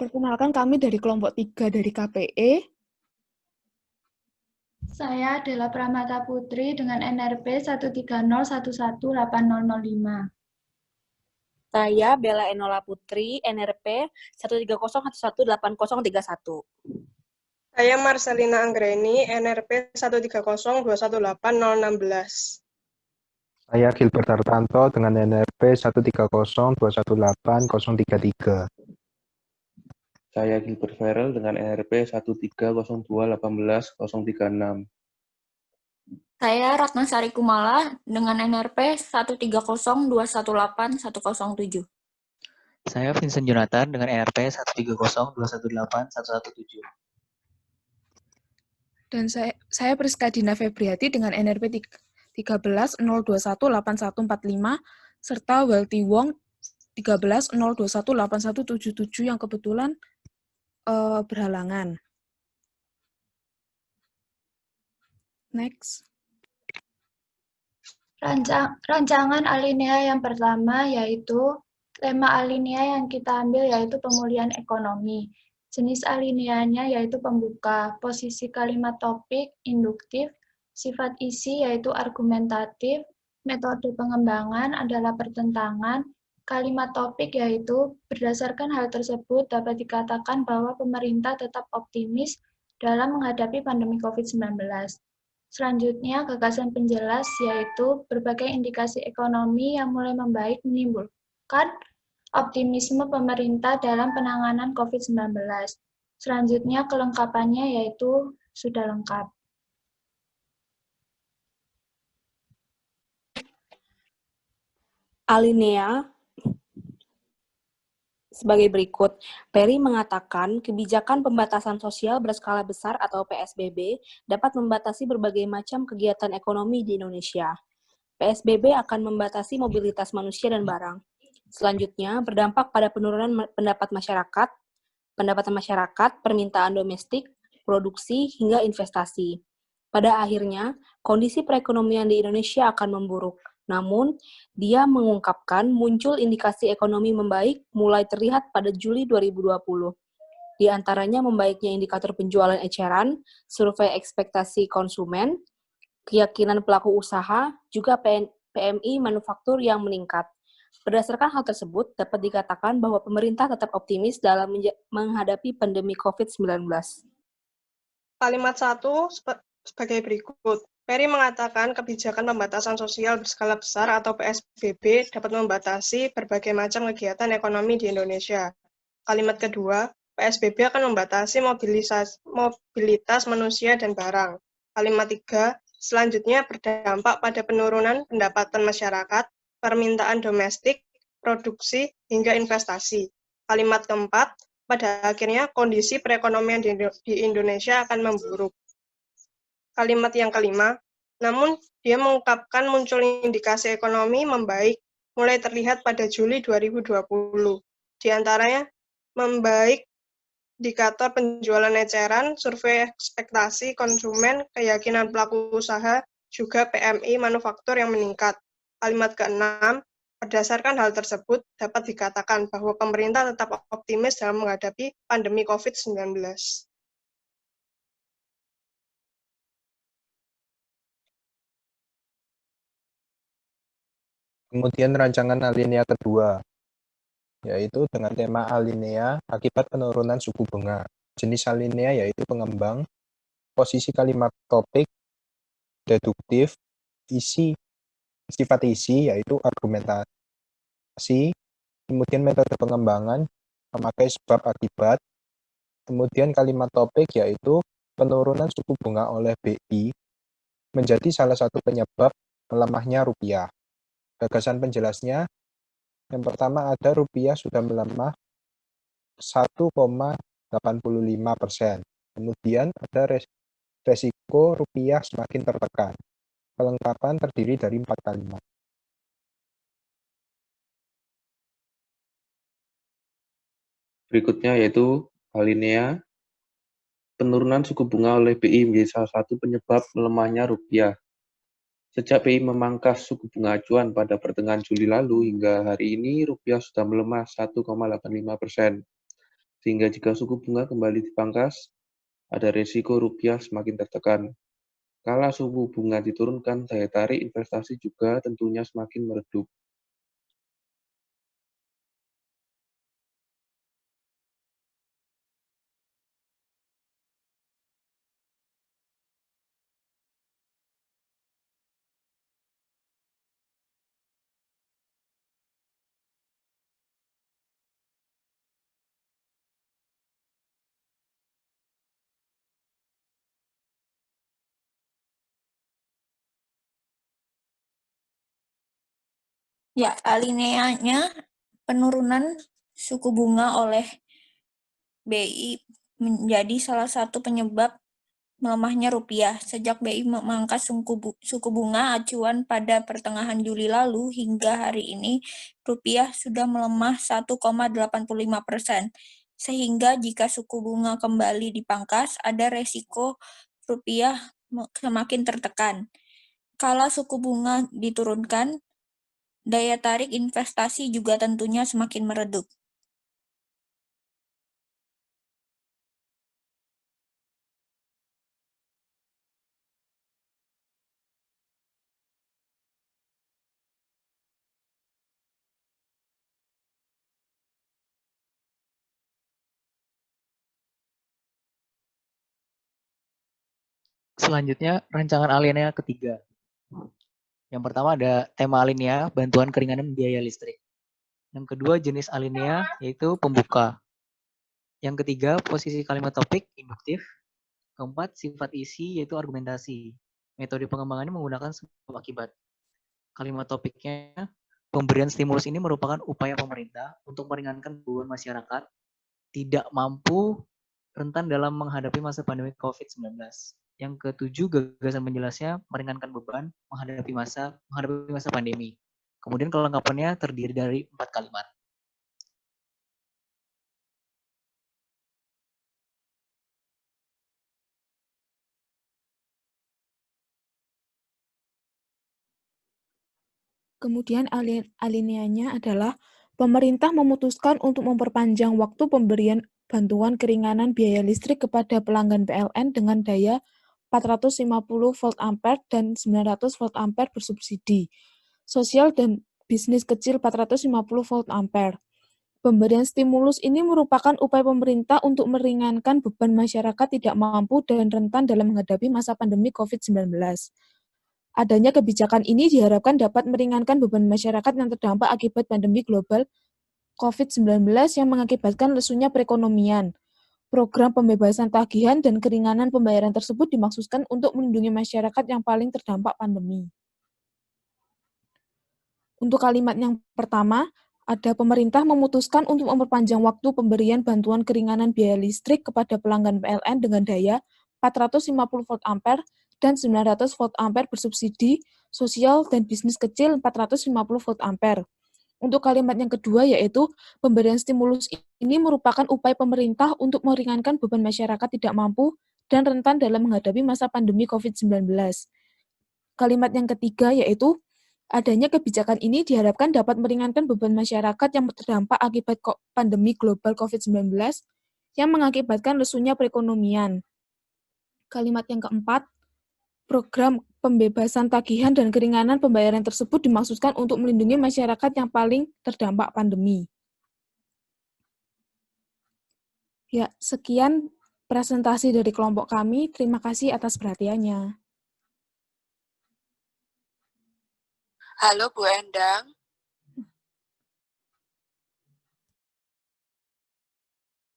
Perkenalkan kami dari kelompok 3 dari KPE. Saya adalah Pramata Putri dengan NRP 130118005. Saya Bella Enola Putri, NRP 130118031. Saya Marcelina Anggreni, NRP 130218016. Saya Gilbert Hartanto dengan NRP 130218033. Saya Gilbert Ferel dengan NRP 130218036. Saya Ratnasari Kumala dengan NRP 130218107. Saya Vincent Jonathan dengan NRP 130218117. Dan saya Priska Dina Febriati dengan NRP 1302181145 serta Welty Wong 1302181177 yang kebetulan berhalangan. Next. Rancangan alinea yang pertama yaitu tema alinea yang kita ambil yaitu pemulihan ekonomi. Jenis alineanya yaitu pembuka, posisi kalimat topik, induktif, sifat isi yaitu argumentatif, metode pengembangan adalah pertentangan, kalimat topik yaitu berdasarkan hal tersebut dapat dikatakan bahwa pemerintah tetap optimis dalam menghadapi pandemi COVID-19. Selanjutnya, gagasan penjelas yaitu berbagai indikasi ekonomi yang mulai membaik menimbulkan optimisme pemerintah dalam penanganan COVID-19. Selanjutnya, kelengkapannya yaitu sudah lengkap. Alinea sebagai berikut. Perry mengatakan kebijakan pembatasan sosial berskala besar atau PSBB dapat membatasi berbagai macam kegiatan ekonomi di Indonesia. PSBB akan membatasi mobilitas manusia dan barang. Selanjutnya, berdampak pada penurunan pendapatan masyarakat, permintaan domestik, produksi, hingga investasi. Pada akhirnya, kondisi perekonomian di Indonesia akan memburuk. Namun, dia mengungkapkan muncul indikasi ekonomi membaik mulai terlihat pada Juli 2020. Di antaranya membaiknya indikator penjualan eceran, survei ekspektasi konsumen, keyakinan pelaku usaha, juga PMI manufaktur yang meningkat. Berdasarkan hal tersebut, dapat dikatakan bahwa pemerintah tetap optimis dalam menghadapi pandemi COVID-19. Kalimat 1 sebagai berikut. Perry mengatakan kebijakan pembatasan sosial berskala besar atau PSBB dapat membatasi berbagai macam kegiatan ekonomi di Indonesia. Kalimat kedua, PSBB akan membatasi mobilitas manusia dan barang. Kalimat 3, selanjutnya berdampak pada penurunan pendapatan masyarakat, permintaan domestik, produksi, hingga investasi. Kalimat keempat, pada akhirnya kondisi perekonomian di Indonesia akan memburuk. Kalimat yang kelima, namun dia mengungkapkan muncul indikasi ekonomi membaik mulai terlihat pada Juli 2020. Di antaranya, membaik indikator penjualan eceran, survei ekspektasi konsumen, keyakinan pelaku usaha, juga PMI manufaktur yang meningkat. Kalimat keenam, berdasarkan hal tersebut, dapat dikatakan bahwa pemerintah tetap optimis dalam menghadapi pandemi COVID-19. Kemudian rancangan alinea kedua, yaitu dengan tema alinea akibat penurunan suku bunga. Jenis alinea yaitu pengembang, posisi kalimat topik, deduktif, sifat isi yaitu argumentasi, kemudian metode pengembangan, memakai sebab akibat, kemudian kalimat topik yaitu penurunan suku bunga oleh BI menjadi salah satu penyebab melemahnya rupiah. Gagasan penjelasnya, yang pertama ada rupiah sudah melemah 1,85%. Kemudian ada resiko rupiah semakin tertekan. Kelengkapan terdiri dari 4 kalimat. Berikutnya yaitu alinea penurunan suku bunga oleh BI menjadi salah satu penyebab melemahnya rupiah. Sejak BI memangkas suku bunga acuan pada pertengahan Juli lalu hingga hari ini, rupiah sudah melemah 1,85%. Sehingga jika suku bunga kembali dipangkas, ada risiko rupiah semakin tertekan. Kala suku bunga diturunkan, daya tarik investasi juga tentunya semakin meredup. Ya, alineanya penurunan suku bunga oleh BI menjadi salah satu penyebab melemahnya rupiah. Sejak BI memangkas suku bunga acuan pada pertengahan Juli lalu hingga hari ini, rupiah sudah melemah 1,85%. Sehingga jika suku bunga kembali dipangkas, ada resiko rupiah semakin tertekan. Kala suku bunga diturunkan, daya tarik investasi juga tentunya semakin meredup. Selanjutnya, rancangan alinea ketiga. Yang pertama ada tema alinea, bantuan keringanan biaya listrik. Yang kedua, jenis alinea, yaitu pembuka. Yang ketiga, posisi kalimat topik, induktif. Keempat, sifat isi, yaitu argumentasi. Metode pengembangannya menggunakan sebab akibat. Kalimat topiknya, pemberian stimulus ini merupakan upaya pemerintah untuk meringankan beban masyarakat tidak mampu rentan dalam menghadapi masa pandemi COVID-19. Yang ketujuh, gagasan penjelasnya meringankan beban menghadapi masa pandemi. Kemudian kelengkapannya terdiri dari 4 kalimat. Kemudian alineanya adalah pemerintah memutuskan untuk memperpanjang waktu pemberian bantuan keringanan biaya listrik kepada pelanggan PLN dengan daya 450 volt ampere dan 900 volt ampere bersubsidi. Sosial dan bisnis kecil 450 volt ampere. Pemberian stimulus ini merupakan upaya pemerintah untuk meringankan beban masyarakat tidak mampu dan rentan dalam menghadapi masa pandemi COVID-19. Adanya kebijakan ini diharapkan dapat meringankan beban masyarakat yang terdampak akibat pandemi global COVID-19 yang mengakibatkan lesunya perekonomian. Program pembebasan tagihan dan keringanan pembayaran tersebut dimaksudkan untuk melindungi masyarakat yang paling terdampak pandemi. Untuk kalimat yang pertama, ada pemerintah memutuskan untuk memperpanjang waktu pemberian bantuan keringanan biaya listrik kepada pelanggan PLN dengan daya 450 volt ampere dan 900 volt ampere bersubsidi, sosial dan bisnis kecil 450 volt ampere. Untuk kalimat yang kedua yaitu pemberian stimulus ini merupakan upaya pemerintah untuk meringankan beban masyarakat tidak mampu dan rentan dalam menghadapi masa pandemi COVID-19. Kalimat yang ketiga yaitu adanya kebijakan ini diharapkan dapat meringankan beban masyarakat yang terdampak akibat pandemi global COVID-19 yang mengakibatkan lesunya perekonomian. Kalimat yang keempat, program pembebasan tagihan dan keringanan pembayaran tersebut dimaksudkan untuk melindungi masyarakat yang paling terdampak pandemi. Ya, sekian presentasi dari kelompok kami. Terima kasih atas perhatiannya. Halo Bu Endang,